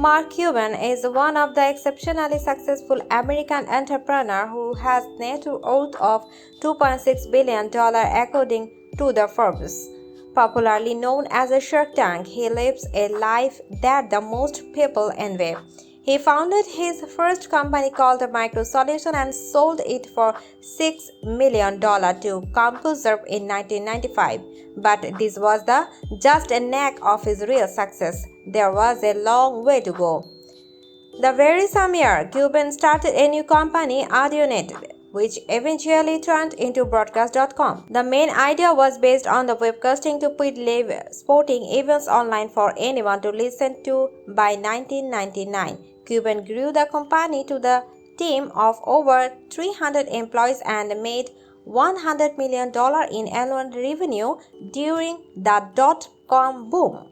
Mark Cuban is one of the exceptionally successful American entrepreneurs who has net worth of $2.6 billion according to the Forbes. Popularly known as a Shark Tank, he lives a life that the most people envy. He founded his first company called MicroSolution and sold it for $6 million to CompuServe in 1995. But this was just a knack of his real success. There was a long way to go. The very same year, Coban started a new company, AudioNet, which eventually turned into Broadcast.com. The main idea was based on the webcasting to put live sporting events online for anyone to listen to. By 1999, Coban grew the company to the team of over 300 employees and made $100 million in annual revenue during the dot-com boom.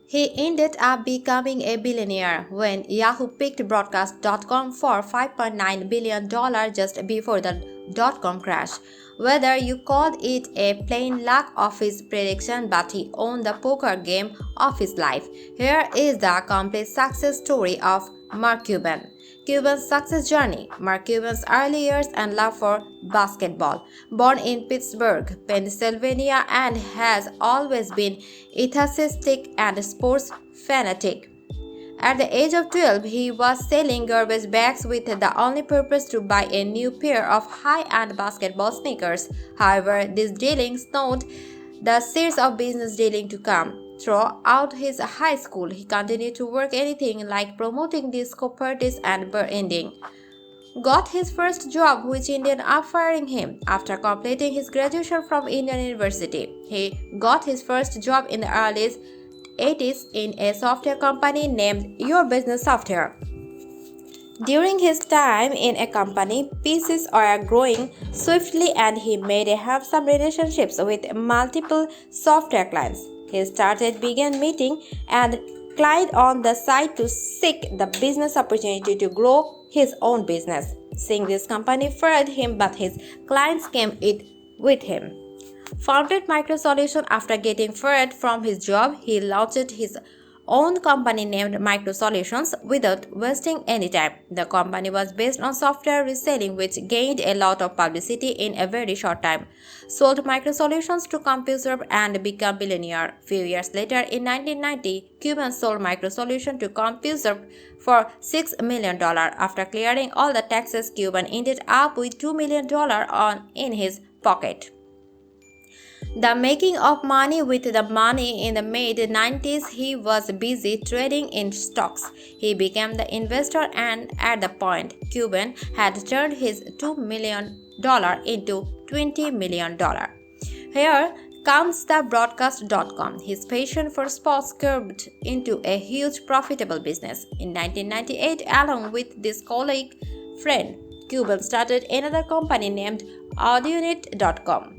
He ended up becoming a billionaire when Yahoo picked Broadcast.com for $5.9 billion just before the dot-com crash. Whether you called it a plain luck of his prediction, but he owned the poker game of his life. Here is the complete success story of Mark Coban. Coban's success journey. Mark Coban's early years and love for basketball. Born in Pittsburgh, Pennsylvania, and has always been enthusiastic and sports fanatic. At the age of 12, he was selling garbage bags with the only purpose to buy a new pair of high-end basketball sneakers. However, these dealings snowed the series of business dealing to come. Throughout his high school, he continued to work anything like promoting disco parties and bartending. Got his first job, which ended up firing him after completing his graduation from Indian University. He got his first job in the early 80s in a software company named Your Business Software. During his time in a company, pieces are growing swiftly and he made handsome relationships with multiple software clients. He began meeting and client on the side to seek the business opportunity to grow his own business. Seeing this company fired him, but his clients came it with him. Founded MicroSolution after getting fired from his job, he launched his own company named MicroSolutions without wasting any time. The company was based on software reselling, which gained a lot of publicity in a very short time. Sold MicroSolutions to CompuServe and became billionaire. Few years later, in 1990, Coban sold MicroSolution to CompuServe for $6 million. After clearing all the taxes, Coban ended up with $2 million in his pocket. The making of money. With the money in the mid-90s, he was busy trading in stocks. He became the investor, and at the point, Coban had turned his $2 million into $20 million. Here comes the Broadcast.com. His passion for sports curved into a huge profitable business. In 1998, along with this colleague friend, Coban started another company named AudioNet.com.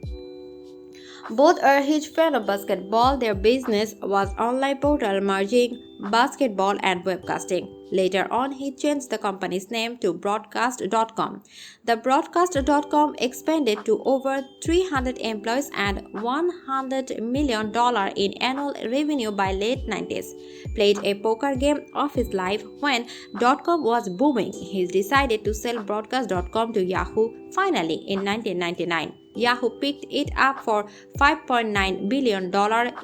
Both are huge fans of basketball. Their business was online portal merging basketball and webcasting. Later on, he changed the company's name to Broadcast.com. The Broadcast.com expanded to over 300 employees and $100 million in annual revenue by late 90s. Played a poker game of his life when .com was booming. He decided to sell Broadcast.com to Yahoo. Finally, in 1999, Yahoo picked it up for $5.9 billion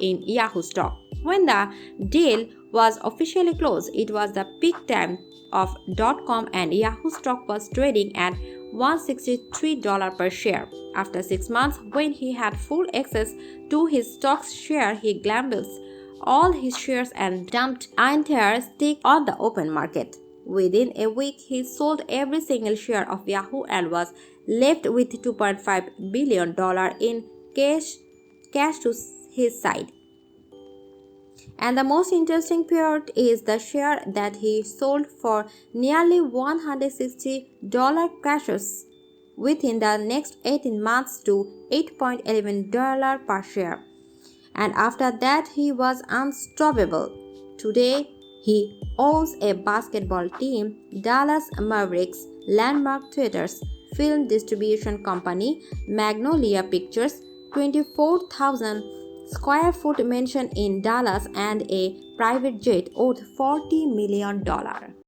in Yahoo stock. When the deal was officially closed, it was the peak time of .com and Yahoo stock was trading at $163 per share. After 6 months, when he had full access to his stock's share, he gambled all his shares and dumped entire stake on the open market. Within a week, he sold every single share of Yahoo and was left with $2.5 billion in cash to his side. And the most interesting part is the share that he sold for nearly $160 crashes within the next 18 months to $8.11 per share. And after that, he was unstoppable. Today, he owns a basketball team, Dallas Mavericks, Landmark Theaters, film distribution company, Magnolia Pictures, 24,000 square foot mansion in Dallas, and a private jet worth $40 million.